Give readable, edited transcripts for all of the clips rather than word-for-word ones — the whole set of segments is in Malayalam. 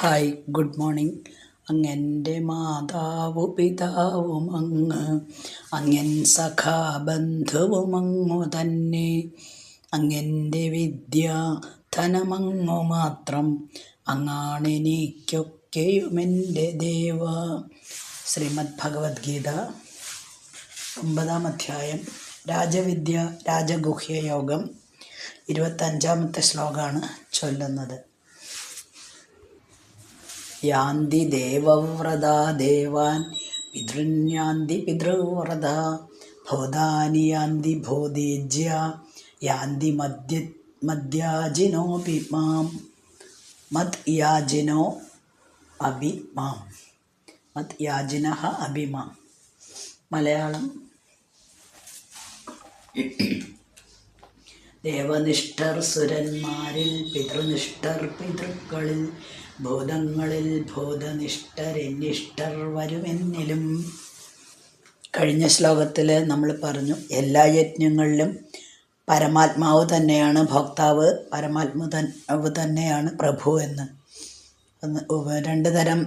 Hi, good morning. അങ്ങെൻ്റെ മാതാവു പിതാവും അങ്ങൻ സഖാബന്ധുവുമങ്ങു തന്നെ. അങ്ങെൻ്റെ വിദ്യാധനമങ്ങു മാത്രം അങ്ങാണെനിക്കൊക്കെയുമെൻ്റെ ദേവ. ശ്രീമദ് ഭഗവത്ഗീത 9-ാം അധ്യായം രാജവിദ്യ രാജഗുഹ്യയോഗം 25-ാമത്തെ ശ്ലോകമാണ് ചൊല്ലുന്നത്. യാന്തി ദേവവ്രതാ ദേവാൻ പിതൃന്യാന്തി പിതൃവ്രതാ ഭൂതാനി യാന്തി ഭൂതേജ്യ യാന്തി മദ്യാജിനോപി മാം മദ്യാജിനോ അഭിമാം മദ്യാജിനഃ അഭിമാം. മലയാളം. ദേവനിഷ്ഠർ സുരന്മാരിൽ, പിതൃനിഷ്ഠർ പിതൃക്കളിൽ, ഭൂതങ്ങളിൽ ഭൂതനിഷ്ഠരെന്നിഷ്ഠർ വരുമെന്നിലും. കഴിഞ്ഞ ശ്ലോകത്തിൽ നമ്മൾ പറഞ്ഞു, എല്ലാ യജ്ഞങ്ങളിലും പരമാത്മാവ് തന്നെയാണ് ഭോക്താവ്, പരമാത്മാവ് തന്നെയാണ് പ്രഭു എന്ന്. രണ്ട് തരം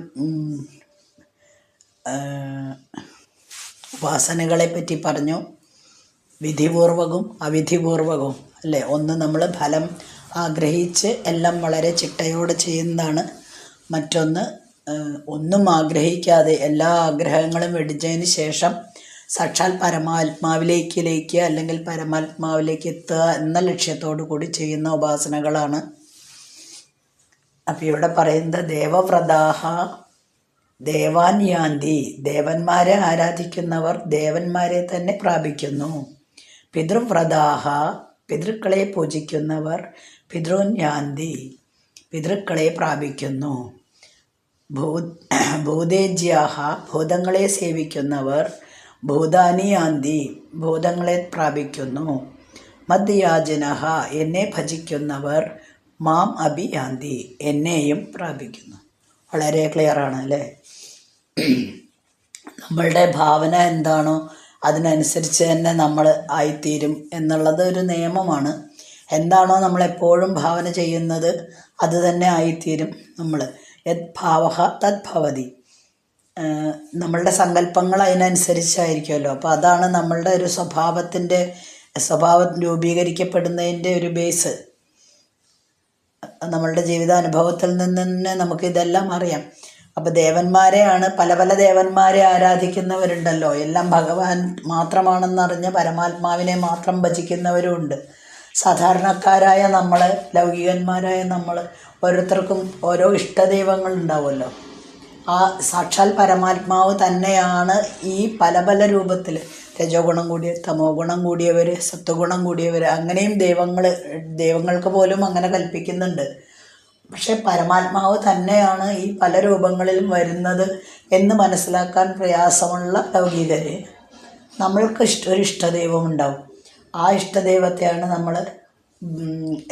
ഉപാസനകളെ പറ്റി പറഞ്ഞു, വിധിപൂർവകവും അവിധിപൂർവകവും അല്ലേ. ഒന്ന് നമ്മൾ ഫലം ആഗ്രഹിച്ച് എല്ലാം വളരെ ചിട്ടയോടെ ചെയ്യുന്നതാണ്. മറ്റൊന്ന് ഒന്നും ആഗ്രഹിക്കാതെ എല്ലാ ആഗ്രഹങ്ങളും വെടിച്ചതിന് ശേഷം സാക്ഷാൽ പരമാത്മാവിലേക്ക് അല്ലെങ്കിൽ പരമാത്മാവിലേക്ക് എത്തുക എന്ന ലക്ഷ്യത്തോടു കൂടി ചെയ്യുന്ന ഉപാസനകളാണ്. അപ്പം ഇവിടെ പറയുന്നത് ദേവവ്രതാഹ ദേവാൻ യാന്തി, ദേവന്മാരെ ആരാധിക്കുന്നവർ ദേവന്മാരെ തന്നെ പ്രാപിക്കുന്നു. പിതൃവ്രതാഹ പിതൃക്കളെ പൂജിക്കുന്നവർ പിതൃന്യാന്തി പിതൃക്കളെ പ്രാപിക്കുന്നു. ഭൂതേജ്യാഹ ഭൂതങ്ങളെ സേവിക്കുന്നവർ ഭൂതാനി യാന്തി ഭൂതങ്ങളെ പ്രാപിക്കുന്നു. മദ്യാജിനഃ എന്നെ ഭജിക്കുന്നവർ മാം അഭിയാന്തി എന്നെയും പ്രാപിക്കുന്നു. വളരെ ക്ലിയറാണ് അല്ലേ. നമ്മളുടെ ഭാവന എന്താണോ അതിനനുസരിച്ച് തന്നെ നമ്മൾ ആയിത്തീരും എന്നുള്ളത് ഒരു നിയമമാണ്. എന്താണോ നമ്മളെപ്പോഴും ഭാവന ചെയ്യുന്നത് അത് തന്നെ ആയിത്തീരും നമ്മൾ. യത് ഭാവഃ തത് ഭവതി. നമ്മളുടെ സങ്കല്പങ്ങൾ അതിനനുസരിച്ചായിരിക്കുമല്ലോ. അപ്പോൾ അതാണ് നമ്മളുടെ ഒരു സ്വഭാവം രൂപീകരിക്കപ്പെടുന്നതിൻ്റെ ഒരു ബേസ്. നമ്മളുടെ ജീവിതാനുഭവത്തിൽ നിന്ന് തന്നെ നമുക്കിതെല്ലാം അറിയാം. അപ്പോൾ ദേവന്മാരെയാണ് പല പല ദേവന്മാരെ ആരാധിക്കുന്നവരുണ്ടല്ലോ. എല്ലാം ഭഗവാൻ മാത്രമാണെന്നറിഞ്ഞ് പരമാത്മാവിനെ മാത്രം ഭജിക്കുന്നവരുമുണ്ട്. സാധാരണക്കാരായ നമ്മൾ, ലൗകികന്മാരായ നമ്മൾ, ഓരോരുത്തർക്കും ഓരോ ഇഷ്ടദൈവങ്ങൾ ഉണ്ടാവുമല്ലോ. ആ സാക്ഷാൽ പരമാത്മാവ് തന്നെയാണ് ഈ പല പല രൂപത്തിൽ രജോ ഗുണം കൂടിയ, തമോ ഗുണം കൂടിയവർ, സത്വഗുണം കൂടിയവർ, അങ്ങനെയും ദൈവങ്ങൾക്ക് പോലും അങ്ങനെ കൽപ്പിക്കുന്നുണ്ട്. പക്ഷെ പരമാത്മാവ് തന്നെയാണ് ഈ പല രൂപങ്ങളിലും വരുന്നത് എന്ന് മനസ്സിലാക്കാൻ പ്രയാസമുള്ള ലൗകികര്, നമ്മൾക്ക് ഒരു ഇഷ്ടദൈവം ഉണ്ടാവും. ആ ഇഷ്ടദൈവത്തെയാണ് നമ്മൾ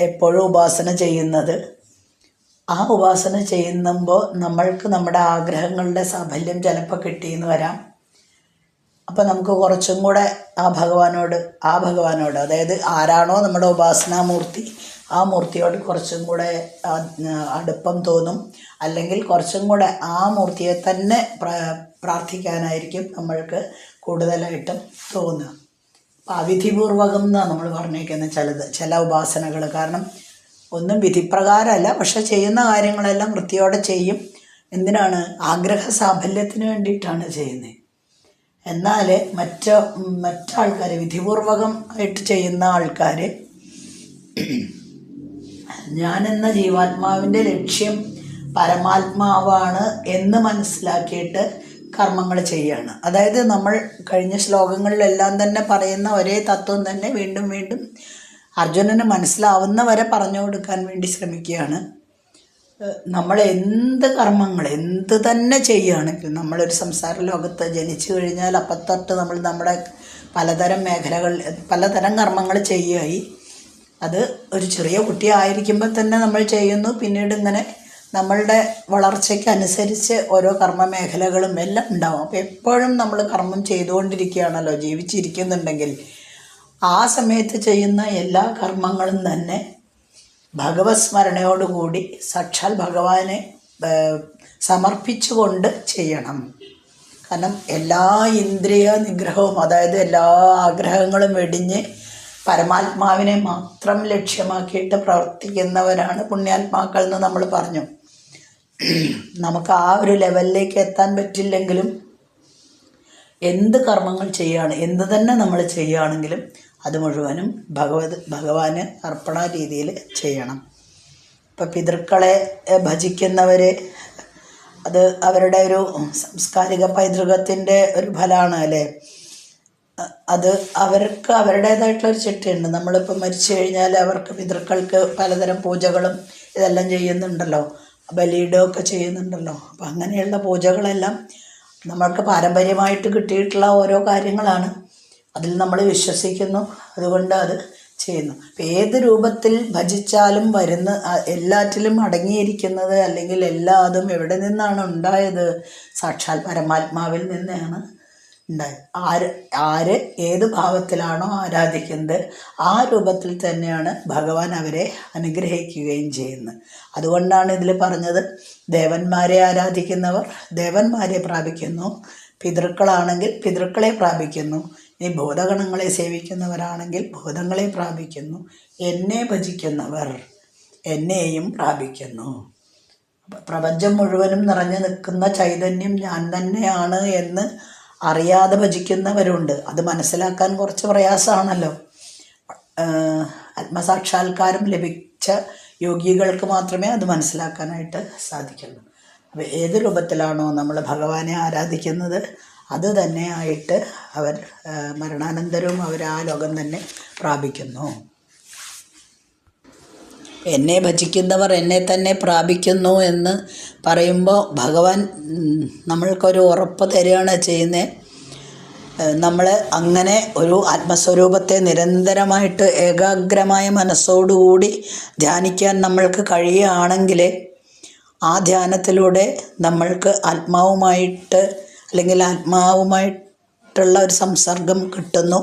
എപ്പോഴും ഉപാസന ചെയ്യുന്നത്. ആ ഉപാസന ചെയ്യുമ്പോൾ നമ്മൾക്ക് നമ്മുടെ ആഗ്രഹങ്ങളുടെ സാഫല്യം ചിലപ്പോൾ കിട്ടിയെന്ന് വരാം. അപ്പം നമുക്ക് കുറച്ചും കൂടെ ആ ഭഗവാനോട് അതായത് ആരാണോ നമ്മുടെ ഉപാസനാമൂർത്തി ആ മൂർത്തിയോട് കുറച്ചും കൂടെ അടുപ്പം തോന്നും. അല്ലെങ്കിൽ കുറച്ചും കൂടെ ആ മൂർത്തിയെ തന്നെ പ്രാർത്ഥിക്കാനായിരിക്കും നമ്മൾക്ക് കൂടുതലായിട്ടും തോന്നുക. അപ്പോൾ അവിധിപൂർവകം എന്നാണ് നമ്മൾ പറഞ്ഞേക്കുന്നത് ചില ഉപാസനകൾ. കാരണം ഒന്നും വിധിപ്രകാരമല്ല, പക്ഷെ ചെയ്യുന്ന കാര്യങ്ങളെല്ലാം വൃത്തിയോടെ ചെയ്യും. എന്തിനാണ്? ആഗ്രഹ സാഫല്യത്തിന് വേണ്ടിയിട്ടാണ് ചെയ്യുന്നത്. എന്നാൽ മറ്റാൾക്കാർ, വിധിപൂർവകം ആയിട്ട് ചെയ്യുന്ന ആൾക്കാർ, ഞാനെന്ന ജീവാത്മാവിൻ്റെ ലക്ഷ്യം പരമാത്മാവാണ് എന്ന് മനസ്സിലാക്കിയിട്ട് കർമ്മങ്ങൾ ചെയ്യുകയാണ്. അതായത് നമ്മൾ കഴിഞ്ഞ ശ്ലോകങ്ങളിലെല്ലാം തന്നെ പറയുന്ന ഒരേ തത്വം തന്നെ വീണ്ടും വീണ്ടും അർജുനന് മനസ്സിലാവുന്ന വരെ പറഞ്ഞു കൊടുക്കാൻ വേണ്ടി ശ്രമിക്കുകയാണ്. നമ്മൾ എന്ത് കർമ്മങ്ങൾ എന്ത് തന്നെ ചെയ്യുകയാണെങ്കിലും, നമ്മളൊരു സംസാര ലോകത്ത് ജനിച്ചു കഴിഞ്ഞാൽ അപ്പത്തൊട്ട് നമ്മൾ നമ്മുടെ പലതരം കർമ്മങ്ങൾ ചെയ്യുകയായി. അത് ഒരു ചെറിയ കുട്ടിയായിരിക്കുമ്പോൾ തന്നെ നമ്മൾ ചെയ്യുന്നു. പിന്നീട് ഇങ്ങനെ നമ്മളുടെ വളർച്ചയ്ക്കനുസരിച്ച് ഓരോ കർമ്മമേഖലകളും എല്ലാം ഉണ്ടാവും. അപ്പോൾ എപ്പോഴും നമ്മൾ കർമ്മം ചെയ്തുകൊണ്ടിരിക്കുകയാണല്ലോ ജീവിച്ചിരിക്കുന്നുണ്ടെങ്കിൽ. ആ സമയത്ത് ചെയ്യുന്ന എല്ലാ കർമ്മങ്ങളും തന്നെ ഭഗവത് സ്മരണയോടുകൂടി സാക്ഷാൽ ഭഗവാനെ സമർപ്പിച്ചുകൊണ്ട് ചെയ്യണം. കാരണം എല്ലാ ഇന്ദ്രിയ നിഗ്രഹവും, അതായത് എല്ലാ ആഗ്രഹങ്ങളും വെടിഞ്ഞ് പരമാത്മാവിനെ മാത്രം ലക്ഷ്യമാക്കിയിട്ട് പ്രവർത്തിക്കുന്നവരാണ് പുണ്യാത്മാക്കൾ എന്ന് നമ്മൾ പറഞ്ഞു. നമുക്ക് ആ ഒരു ലെവലിലേക്ക് എത്താൻ പറ്റില്ലെങ്കിലും എന്ത് കർമ്മങ്ങൾ ചെയ്യുകയാണ്, എന്ത് തന്നെ നമ്മൾ ചെയ്യുകയാണെങ്കിലും അത് മുഴുവനും ഭഗവാന് അർപ്പണ രീതിയിൽ ചെയ്യണം. ഇപ്പം പിതൃക്കളെ ഭജിക്കുന്നവർ, അത് അവരുടെ ഒരു സാംസ്കാരിക പൈതൃകത്തിൻ്റെ ഒരു ഫലമാണ് അല്ലേ. അത് അവർക്ക് അവരുടേതായിട്ടുള്ളൊരു ചിട്ടയുണ്ട്. നമ്മളിപ്പോൾ മരിച്ചു കഴിഞ്ഞാൽ അവർക്ക് പിതൃക്കൾക്ക് പലതരം പൂജകളും ഇതെല്ലാം ചെയ്യുന്നുണ്ടല്ലോ, ബലിയിടുകയൊക്കെ ചെയ്യുന്നുണ്ടല്ലോ. അപ്പം അങ്ങനെയുള്ള പൂജകളെല്ലാം നമ്മൾക്ക് പാരമ്പര്യമായിട്ട് കിട്ടിയിട്ടുള്ള ഓരോ കാര്യങ്ങളാണ്. അതിൽ നമ്മൾ വിശ്വസിക്കുന്നു, അതുകൊണ്ട് അത് ചെയ്യുന്നു. അപ്പം ഏത് രൂപത്തിൽ ഭജിച്ചാലും എല്ലാറ്റിലും അടങ്ങിയിരിക്കുന്നത്, അല്ലെങ്കിൽ എല്ലാതും എവിടെ നിന്നാണ് ഉണ്ടായത്? സാക്ഷാൽ പരമാത്മാവിൽ നിന്നാണ് ഉണ്ടായത്. ആര് ഏത് ഭാവത്തിലാണോ ആരാധിക്കുന്നത് ആ രൂപത്തിൽ തന്നെയാണ് ഭഗവാൻ അവരെ അനുഗ്രഹിക്കുകയും ചെയ്യുന്നത്. അതുകൊണ്ടാണ് ഇതിൽ പറഞ്ഞത്, ദേവന്മാരെ ആരാധിക്കുന്നവർ ദേവന്മാരെ പ്രാപിക്കുന്നു, പിതൃക്കളാണെങ്കിൽ പിതൃക്കളെ പ്രാപിക്കുന്നു, ഇനി ഭൂതഗണങ്ങളെ സേവിക്കുന്നവരാണെങ്കിൽ ഭൂതങ്ങളെ പ്രാപിക്കുന്നു, എന്നെ ഭജിക്കുന്നവർ എന്നെയും പ്രാപിക്കുന്നു. പ്രപഞ്ചം മുഴുവനും നിറഞ്ഞു നിൽക്കുന്ന ചൈതന്യം ഞാൻ തന്നെയാണ് എന്ന് അറിയാതെ ഭജിക്കുന്നവരുണ്ട്. അത് മനസ്സിലാക്കാൻ കുറച്ച് പ്രയാസമാണല്ലോ. ആത്മസാക്ഷാത്കാരം ലഭിച്ച യോഗികൾക്ക് മാത്രമേ അത് മനസ്സിലാക്കാനായിട്ട് സാധിക്കുള്ളൂ. അപ്പോൾ ഏത് രൂപത്തിലാണോ നമ്മൾ ഭഗവാനെ ആരാധിക്കുന്നത് അത് തന്നെ ആയിട്ട് അവർ മരണാനന്തരവും അവർ ആ ലോകം തന്നെ പ്രാപിക്കുന്നു. എന്നെ ഭജിക്കുന്നവർ എന്നെ തന്നെ പ്രാപിക്കുന്നു എന്ന് പറയുമ്പോൾ ഭഗവാൻ നമ്മൾക്കൊരു ഉറപ്പ് തരികയാണ് ചെയ്യുന്നത്. നമ്മൾ അങ്ങനെ ഒരു ആത്മസ്വരൂപത്തെ നിരന്തരമായിട്ട് ഏകാഗ്രമായ മനസ്സോടുകൂടി ധ്യാനിക്കാൻ നമ്മൾക്ക് കഴിയുകയാണെങ്കിൽ ആ ധ്യാനത്തിലൂടെ നമ്മൾക്ക് ആത്മാവുമായിട്ട് അല്ലെങ്കിൽ ആത്മാവുമായിട്ടുള്ള ഒരു സംസർഗം കിട്ടുന്നു.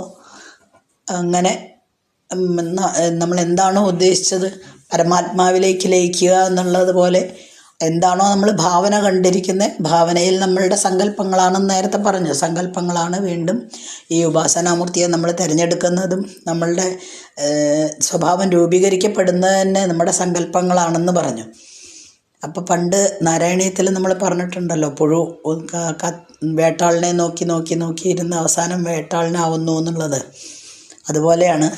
അങ്ങനെ നമ്മൾ എന്താണോ ഉദ്ദേശിച്ചത് പരമാത്മാവിലേക്ക് ലയിക്കുക എന്നുള്ളത് പോലെ എന്താണോ നമ്മൾ ഭാവന കണ്ടിരിക്കുന്നത്, ഭാവനയിൽ നമ്മളുടെ സങ്കല്പങ്ങളാണെന്ന് നേരത്തെ പറഞ്ഞു, സങ്കല്പങ്ങളാണ് വീണ്ടും ഈ ഉപാസനാമൂർത്തിയെ നമ്മൾ തിരഞ്ഞെടുക്കുന്നതും നമ്മളുടെ സ്വഭാവം രൂപീകരിക്കപ്പെടുന്നത് തന്നെ നമ്മുടെ സങ്കല്പങ്ങളാണെന്ന് പറഞ്ഞു. അപ്പോൾ പണ്ട് നാരായണീയത്തിൽ നമ്മൾ പറഞ്ഞിട്ടുണ്ടല്ലോ, പുഴു വേട്ടാളിനെ നോക്കി നോക്കി നോക്കി ഇരുന്ന് അവസാനം വേട്ടാളിനാവുന്നു എന്നുള്ളത്. അതുപോലെയാണ്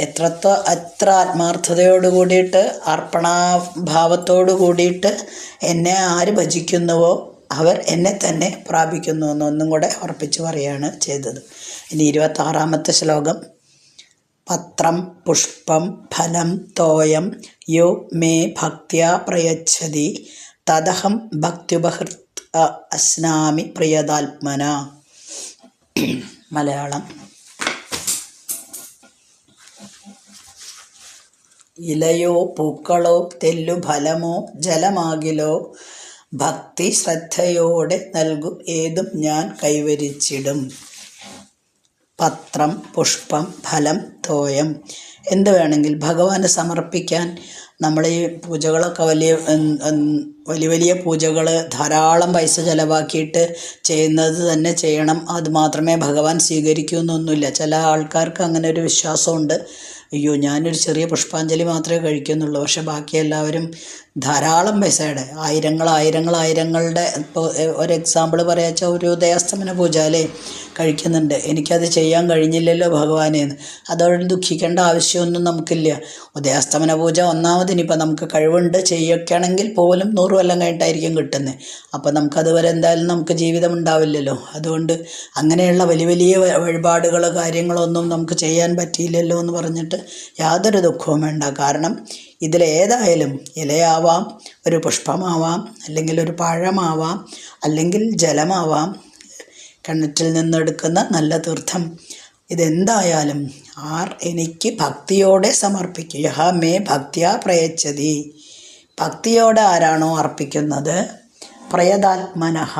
എത്ര ആത്മാർത്ഥതയോട് കൂടിയിട്ട് അർപ്പണാഭാവത്തോട് കൂടിയിട്ട് എന്നെ ആര് ഭജിക്കുന്നുവോ അവർ എന്നെ തന്നെ പ്രാപിക്കുന്നു എന്നൊന്നും കൂടെ ഉറപ്പിച്ച് പറയുകയാണ് ചെയ്തത്. ഇനി 26ാമത്തെ ശ്ലോകം. പത്രം പുഷ്പം ഫലം തോയം യോ മേ ഭക്ത്യാ പ്രയച്ഛതി തദഹം ഭക്ത്യുപഹൃത് അസ്നാമി പ്രിയതാത്മന. മലയാളം. ഇലയോ പൂക്കളോ തെല്ലു ഫലമോ ജലമാകിലോ ഭക്തി ശ്രദ്ധയോടെ നൽകും ഏതും ഞാൻ കൈവരിച്ചിടും. പത്രം പുഷ്പം ഫലം തോയം, എന്ത് വേണമെങ്കിൽ ഭഗവാന് സമർപ്പിക്കാൻ നമ്മൾ ഈ പൂജകളൊക്കെ വലിയ പൂജകൾ ധാരാളം പൈസ ചിലവാക്കിയിട്ട് ചെയ്യുന്നത് തന്നെ ചെയ്യണം, അത് മാത്രമേ ഭഗവാൻ സ്വീകരിക്കൂ എന്നൊന്നുമില്ല. ചില ആൾക്കാർക്ക് അങ്ങനെ ഒരു വിശ്വാസമുണ്ട്, അയ്യോ ഞാനൊരു ചെറിയ പുഷ്പാഞ്ജലി മാത്രമേ കഴിക്കുന്നുള്ളൂ, പക്ഷെ ബാക്കി എല്ലാവരും ധാരാളം പൈസയുടെ ആയിരങ്ങളുടെ ഇപ്പോൾ ഒരു എക്സാമ്പിൾ പറയാച്ചാൽ ഒരു ഉദയാസ്തമന പൂജ അല്ലേ കഴിക്കുന്നുണ്ട്, എനിക്കത് ചെയ്യാൻ കഴിഞ്ഞില്ലല്ലോ ഭഗവാനേന്ന്. അതോടെ ദുഃഖിക്കേണ്ട ആവശ്യമൊന്നും നമുക്കില്ല. ഉദയാസ്തമന പൂജ ഒന്നാമതിനിപ്പോൾ നമുക്ക് കഴിവുണ്ട് ചെയ്യിക്കണമെങ്കിൽ പോലും 100 കൊല്ലം കഴിഞ്ഞിട്ടായിരിക്കും കിട്ടുന്നത്. അപ്പോൾ നമുക്കതുവരെ എന്തായാലും നമുക്ക് ജീവിതം ഉണ്ടാവില്ലല്ലോ. അതുകൊണ്ട് അങ്ങനെയുള്ള വലിയ വഴിപാടുകൾ കാര്യങ്ങളൊന്നും നമുക്ക് ചെയ്യാൻ പറ്റിയില്ലല്ലോ എന്ന് പറഞ്ഞിട്ട് യാതൊരു ദുഃഖവും വേണ്ട. കാരണം ഇതിലേതായാലും ഇലയാവാം, ഒരു പുഷ്പമാവാം, അല്ലെങ്കിൽ ഒരു പഴമാവാം, അല്ലെങ്കിൽ ജലമാവാം, കിണറ്റിൽ നിന്നെടുക്കുന്ന നല്ല തീർത്ഥം, ഇതെന്തായാലും എനിക്ക് ഭക്തിയോടെ സമർപ്പിക്കുക. യഹ മേ ഭക്തിയാ പ്രയച്ഛതി, ഭക്തിയോടെ ആരാണോ അർപ്പിക്കുന്നത്, പ്രയതാത്മനഃ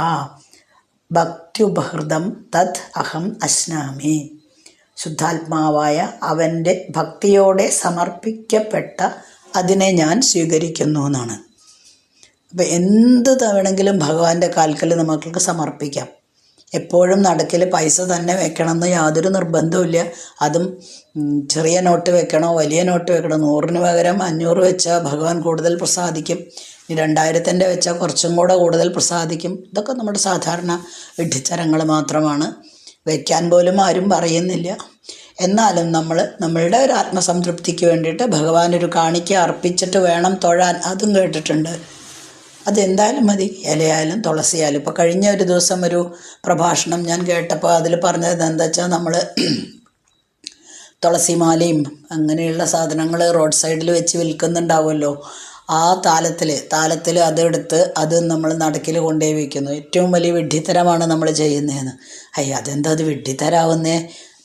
ഭക്ത്യുപഹൃതം തത് അഹം അശ്നാമി, ശുദ്ധാത്മാവായ അവൻ്റെ ഭക്തിയോടെ സമർപ്പിക്കപ്പെട്ട അതിനെ ഞാൻ സ്വീകരിക്കുന്നു എന്നാണ്. അപ്പം എന്ത് വേണമെങ്കിലും ഭഗവാന്റെ കാൽക്കൽ നമുക്ക് സമർപ്പിക്കാം. എപ്പോഴും നടക്കിൽ പൈസ തന്നെ വെക്കണമെന്ന് യാതൊരു നിർബന്ധവുമില്ല. അതും ചെറിയ നോട്ട് വെക്കണോ വലിയ നോട്ട് വെക്കണോ, 100-ന് പകരം 500 വെച്ചാൽ ഭഗവാൻ കൂടുതൽ പ്രസാദിക്കും. 2000-ൻ്റെ വെച്ചാൽ കുറച്ചും കൂടെ കൂടുതൽ പ്രസാദിക്കും. ഇതൊക്കെ നമ്മുടെ സാധാരണ വിഡ്ഢിത്തരങ്ങൾ മാത്രമാണ്, വയ്ക്കാൻ പോലും ആരും പറയുന്നില്ല. എന്നാലും നമ്മളുടെ ഒരു ആത്മസംതൃപ്തിക്ക് വേണ്ടിയിട്ട് ഭഗവാനൊരു കാണിക്ക അർപ്പിച്ചിട്ട് വേണം തൊഴാൻ. അതും കേട്ടിട്ടുണ്ട്. അതെന്തായാലും മതി, ഇലയായാലും തുളസിയായാലും. ഇപ്പോൾ കഴിഞ്ഞ ഒരു ദിവസം ഒരു പ്രഭാഷണം ഞാൻ കേട്ടപ്പോൾ അതിൽ പറഞ്ഞത് എന്താ വെച്ചാൽ, നമ്മൾ തുളസിമാലയും അങ്ങനെയുള്ള സാധനങ്ങൾ റോഡ് സൈഡിൽ വെച്ച് വിൽക്കുന്നുണ്ടാവുമല്ലോ, ആ താലത്തിൽ അതെടുത്ത് അത് നമ്മൾ നടക്കിൽ കൊണ്ടുപോയി വയ്ക്കുന്നു. ഏറ്റവും വലിയ വിഡ്ഢിത്തരമാണ് നമ്മൾ ചെയ്യുന്നതെന്ന്. അതെന്താ അത് വിഡ്ഢിത്തരാവുന്നേ?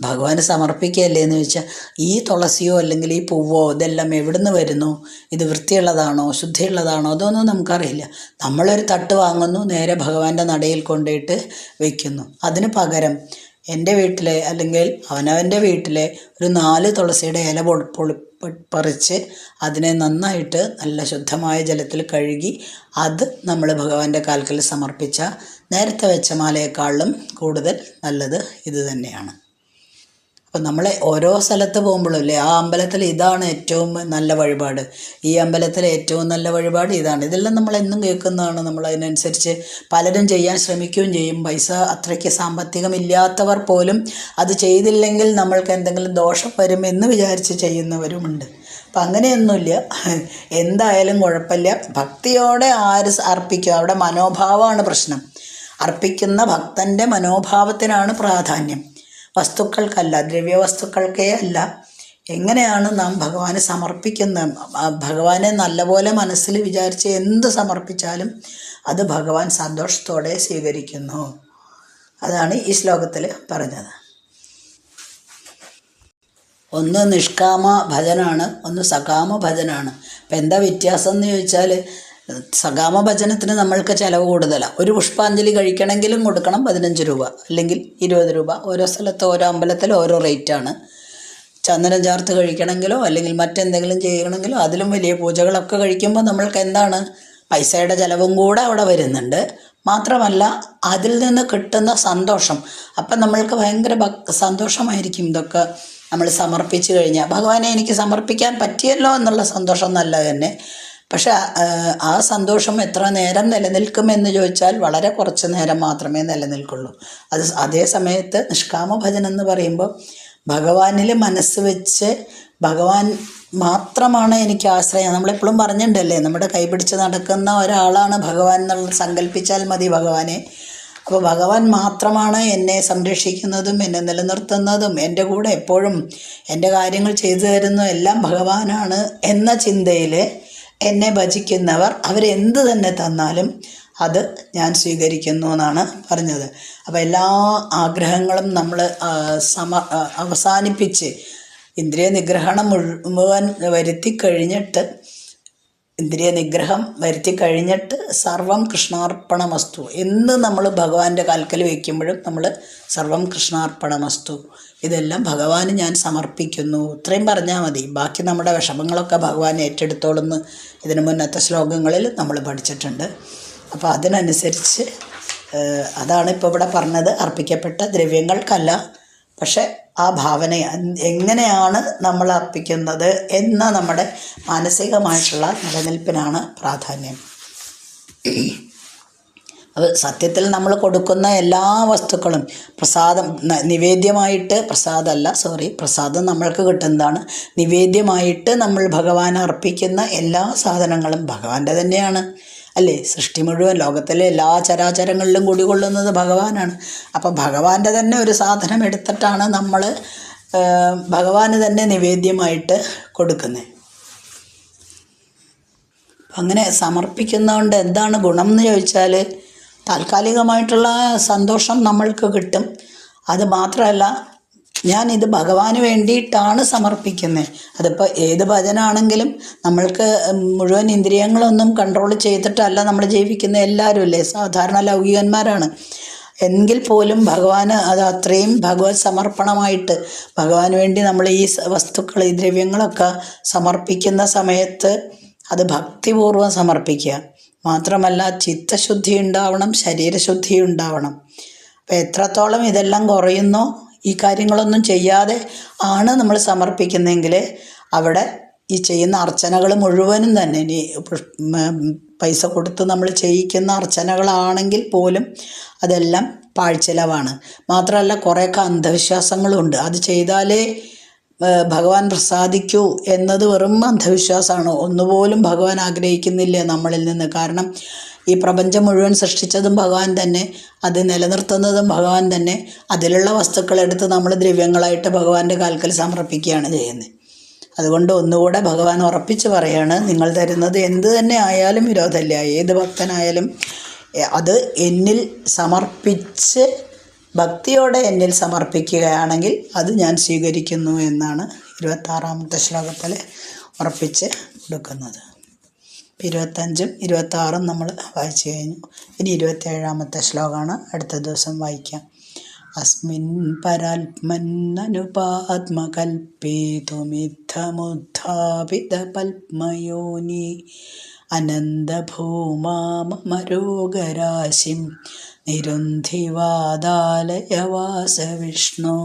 ഭഗവാന് സമർപ്പിക്കുകയല്ലേ എന്ന് ചോദിച്ചാൽ, ഈ തുളസിയോ അല്ലെങ്കിൽ ഈ പൂവോ ഇതെല്ലാം എവിടുന്ന് വരുന്നു, ഇത് വൃത്തിയുള്ളതാണോ ശുദ്ധിയുള്ളതാണോ അതൊന്നും നമുക്കറിയില്ല. നമ്മളൊരു തട്ട് വാങ്ങുന്നു, നേരെ ഭഗവാന്റെ നടയിൽ കൊണ്ടുപോയിട്ട് വയ്ക്കുന്നു. അതിന് പകരം എൻ്റെ വീട്ടിലെ അല്ലെങ്കിൽ അവനവൻ്റെ വീട്ടിലെ ഒരു 4 തുളസിയുടെ ഇല പറിച്ച് അതിനെ നന്നായിട്ട് നല്ല ശുദ്ധമായ ജലത്തിൽ കഴുകി അത് നമ്മൾ ഭഗവാന്റെ കാൽക്കൽ സമർപ്പിച്ചാൽ നേരത്തെ വെച്ച മാലയെക്കാളും കൂടുതൽ നല്ലത് ഇത് തന്നെയാണ്. അപ്പം നമ്മൾ ഓരോ സ്ഥലത്ത് പോകുമ്പോഴല്ലേ, ആ അമ്പലത്തിൽ ഇതാണ് ഏറ്റവും നല്ല വഴിപാട്, ഈ അമ്പലത്തിലെ ഏറ്റവും നല്ല വഴിപാട് ഇതാണ്, ഇതെല്ലാം നമ്മളെന്നും കേൾക്കുന്നതാണ്. നമ്മൾ അതിനനുസരിച്ച് പലരും ചെയ്യാൻ ശ്രമിക്കുകയും ചെയ്യും. പൈസ അത്രയ്ക്ക് സാമ്പത്തികമില്ലാത്തവർ പോലും അത് ചെയ്തില്ലെങ്കിൽ നമ്മൾക്ക് എന്തെങ്കിലും ദോഷം വരും എന്ന് വിചാരിച്ച് ചെയ്യുന്നവരുമുണ്ട്. അപ്പം അങ്ങനെയൊന്നുമില്ല, എന്തായാലും കുഴപ്പമില്ല. ഭക്തിയോടെ അർപ്പിക്കുക, അവിടെ മനോഭാവമാണ് പ്രശ്നം. അർപ്പിക്കുന്ന ഭക്തൻ്റെ മനോഭാവത്തിനാണ് പ്രാധാന്യം, വസ്തുക്കൾക്കല്ല, ദ്രവ്യവസ്തുക്കൾക്കേ അല്ല. എങ്ങനെയാണ് നാം ഭഗവാന് സമർപ്പിക്കുന്നത്? ഭഗവാനെ നല്ലപോലെ മനസ്സിൽ വിചാരിച്ച് എന്ത് സമർപ്പിച്ചാലും അത് ഭഗവാൻ സന്തോഷത്തോടെ സ്വീകരിക്കുന്നു. അതാണ് ഈ ശ്ലോകത്തിൽ പറഞ്ഞത്. ഒന്ന് നിഷ്കാമ ഭജനാണ്, ഒന്ന് സകാമ ഭജനാണ്. അപ്പം എന്താ വ്യത്യാസം എന്ന് ചോദിച്ചാൽ, സകാമ ഭജനത്തിന് നമ്മൾക്ക് ചിലവ് കൂടുതലാണ്. ഒരു പുഷ്പാഞ്ജലി കഴിക്കണമെങ്കിലും കൊടുക്കണം 15 രൂപ അല്ലെങ്കിൽ 20 രൂപ. ഓരോ സ്ഥലത്ത് ഓരോ അമ്പലത്തിൽ ഓരോ റേറ്റാണ്. ചന്ദനം ചേർത്ത് കഴിക്കണമെങ്കിലോ അല്ലെങ്കിൽ മറ്റെന്തെങ്കിലും ചെയ്യണമെങ്കിലോ അതിലും വലിയ പൂജകളൊക്കെ കഴിക്കുമ്പോൾ നമ്മൾക്ക് എന്താണ്, പൈസയുടെ ചിലവും കൂടെ അവിടെ വരുന്നുണ്ട്. മാത്രമല്ല അതിൽ നിന്ന് കിട്ടുന്ന സന്തോഷം, അപ്പം നമ്മൾക്ക് ഭയങ്കര സന്തോഷമായിരിക്കും. ഇതൊക്കെ നമ്മൾ സമർപ്പിച്ചു കഴിഞ്ഞാൽ ഭഗവാനെ എനിക്ക് സമർപ്പിക്കാൻ പറ്റിയല്ലോ എന്നുള്ള സന്തോഷം നല്ല തന്നെ. പക്ഷെ ആ സന്തോഷം എത്ര നേരം നിലനിൽക്കുമെന്ന് ചോദിച്ചാൽ വളരെ കുറച്ച് നേരം മാത്രമേ നിലനിൽക്കുള്ളൂ. അതേ സമയത്ത് നിഷ്കാമ ഭജനം എന്ന് പറയുമ്പോൾ ഭഗവാനിൽ മനസ്സ് വെച്ച് ഭഗവാൻ മാത്രമാണ് എനിക്ക് ആശ്രയം. നമ്മളെപ്പോഴും പറഞ്ഞിട്ടുണ്ടല്ലേ, നമ്മുടെ കൈപിടിച്ച് നടക്കുന്ന ഒരാളാണ് ഭഗവാൻ എന്നുള്ളത് സങ്കല്പിച്ചാൽ മതി ഭഗവാനെ. അപ്പോൾ ഭഗവാൻ മാത്രമാണ് എന്നെ സംരക്ഷിക്കുന്നതും എന്നെ നിലനിർത്തുന്നതും എൻ്റെ കൂടെ എപ്പോഴും എൻ്റെ കാര്യങ്ങൾ ചെയ്തു തരുന്നതും എല്ലാം ഭഗവാനാണ് എന്ന ചിന്തയിൽ എന്നെ ഭജിക്കുന്നവർ അവരെന്ത് തന്നെ തന്നാലും അത് ഞാൻ സ്വീകരിക്കുന്നു എന്നാണ് പറഞ്ഞത്. അപ്പോൾ എല്ലാ ആഗ്രഹങ്ങളും നമ്മൾ അവസാനിപ്പിച്ച് ഇന്ദ്രിയ നിഗ്രഹണം മുഴുവൻ വരുത്തി കഴിഞ്ഞിട്ട് സർവം കൃഷ്ണാർപ്പണമസ്തു എന്ന് നമ്മൾ ഭഗവാന്റെ കാൽക്കൽ വയ്ക്കുമ്പോഴും നമ്മൾ സർവം കൃഷ്ണാർപ്പണമസ്തു, ഇതെല്ലാം ഭഗവാന് ഞാൻ സമർപ്പിക്കുന്നു, ഇത്രയും പറഞ്ഞാൽ മതി. ബാക്കി നമ്മുടെ വിഷമങ്ങളൊക്കെ ഭഗവാൻ ഏറ്റെടുത്തോളുന്ന് ഇതിനു മുന്നത്തെ ശ്ലോകങ്ങളിൽ നമ്മൾ പഠിച്ചിട്ടുണ്ട്. അപ്പോൾ അതിനനുസരിച്ച് അതാണ് ഇപ്പോൾ ഇവിടെ പറഞ്ഞത്. അർപ്പിക്കപ്പെട്ട ദ്രവ്യങ്ങൾക്കല്ല, പക്ഷെ ആ ഭാവന എങ്ങനെയാണ് നമ്മൾ അർപ്പിക്കുന്നത് എന്ന നമ്മുടെ മാനസികമായിട്ടുള്ള നിലനിൽപ്പിനാണ് പ്രാധാന്യം. അത് സത്യത്തിൽ നമ്മൾ കൊടുക്കുന്ന എല്ലാ വസ്തുക്കളും പ്രസാദം നിവേദ്യമായിട്ട്, പ്രസാദം നമ്മൾക്ക് കിട്ടുന്നതാണ്. നിവേദ്യമായിട്ട് നമ്മൾ ഭഗവാൻ അർപ്പിക്കുന്ന എല്ലാ സാധനങ്ങളും ഭഗവാന്റെ തന്നെയാണ് അല്ലേ. സൃഷ്ടി മുഴുവൻ, ലോകത്തിലെ എല്ലാ ചരാചരങ്ങളിലും കുടികൊള്ളുന്നത് ഭഗവാനാണ്. അപ്പോൾ ഭഗവാന്റെ തന്നെ ഒരു സാധനം എടുത്തിട്ടാണ് നമ്മൾ ഭഗവാന് തന്നെ നിവേദ്യമായിട്ട് കൊടുക്കുന്നത്. അങ്ങനെ സമർപ്പിക്കുന്നതുകൊണ്ട് എന്താണ് ഗുണം എന്ന് ചോദിച്ചാൽ, താൽക്കാലികമായിട്ടുള്ള സന്തോഷം നമ്മൾക്ക് കിട്ടും. അത് മാത്രമല്ല, ഞാനിത് ഭഗവാന് വേണ്ടിയിട്ടാണ് സമർപ്പിക്കുന്നത്. അതിപ്പോൾ ഏത് ഭജനാണെങ്കിലും നമ്മൾക്ക് മുഴുവൻ ഇന്ദ്രിയങ്ങളൊന്നും കൺട്രോൾ ചെയ്തിട്ടല്ല നമ്മൾ ജീവിക്കുന്ന എല്ലാവരും അല്ലേ, സാധാരണ ലൗകികന്മാരാണ്. എങ്കിൽ പോലും ഭഗവാന് അത് അത്രയും ഭഗവത് സമർപ്പണമായിട്ട് ഭഗവാന് വേണ്ടി നമ്മൾ ഈ വസ്തുക്കൾ, ഈ ദ്രവ്യങ്ങളൊക്കെ സമർപ്പിക്കുന്ന സമയത്ത് അത് ഭക്തിപൂർവ്വം സമർപ്പിക്കുക. മാത്രമല്ല ചിത്തശുദ്ധി ഉണ്ടാവണം, ശരീരശുദ്ധി ഉണ്ടാവണം. അപ്പം എത്രത്തോളം ഇതെല്ലാം കുറയുന്നോ, ഈ കാര്യങ്ങളൊന്നും ചെയ്യാതെ ആണ് നമ്മൾ സമർപ്പിക്കുന്നതെങ്കിൽ അവിടെ ഈ ചെയ്യുന്ന അർച്ചനകൾ മുഴുവനും തന്നെ, ഇനി പൈസ കൊടുത്ത് നമ്മൾ ചെയ്യിക്കുന്ന അർച്ചനകളാണെങ്കിൽ പോലും അതെല്ലാം പാഴ്ചെലവാണ്. മാത്രമല്ല കുറേയൊക്കെ അന്ധവിശ്വാസങ്ങളുണ്ട്. അത് ചെയ്താലേ ഭഗവാൻ പ്രസാദിക്കൂ എന്നത് വെറും അന്ധവിശ്വാസമാണ്. ഒന്നുപോലും ഭഗവാൻ ആഗ്രഹിക്കുന്നില്ല നമ്മളിൽ നിന്ന്. കാരണം ഈ പ്രപഞ്ചം മുഴുവൻ സൃഷ്ടിച്ചതും ഭഗവാൻ തന്നെ, അത് നിലനിർത്തുന്നതും ഭഗവാൻ തന്നെ. അതിലുള്ള വസ്തുക്കളെടുത്ത് നമ്മൾ ദ്രവ്യങ്ങളായിട്ട് ഭഗവാന്റെ കാൽക്കൽ സമർപ്പിക്കുകയാണ് ചെയ്യുന്നത്. അതുകൊണ്ട് ഒന്നുകൂടെ ഭഗവാൻ ഉറപ്പിച്ച് പറയാണ്, നിങ്ങൾ തരുന്നത് എന്ത് തന്നെ ആയാലും വിരോധമില്ല. ഏത് ഭക്തനായാലും അത് എന്നിൽ സമർപ്പിച്ച് ഭക്തിയോടെ എന്നിൽ സമർപ്പിക്കുകയാണെങ്കിൽ അത് ഞാൻ സ്വീകരിക്കുന്നു എന്നാണ് 26ാമത്തെ ശ്ലോകത്തിൽ ഉറപ്പിച്ച് കൊടുക്കുന്നത്. 25ഉം 26ഉം നമ്മൾ വായിച്ചു കഴിഞ്ഞു. ഇനി 27ാമത്തെ ശ്ലോകമാണ് അടുത്ത ദിവസം വായിക്കാം. അസ്മിൻ പരാത്മന്നനുപാത്മകൽപ്പേതുമിദ്ധമുദ്ധാപിത പത്മയോനി അനന്തഭൂമാമരോഗരാശിം നിരുന്ധിവാദാലയ വാസവിഷ്ണു.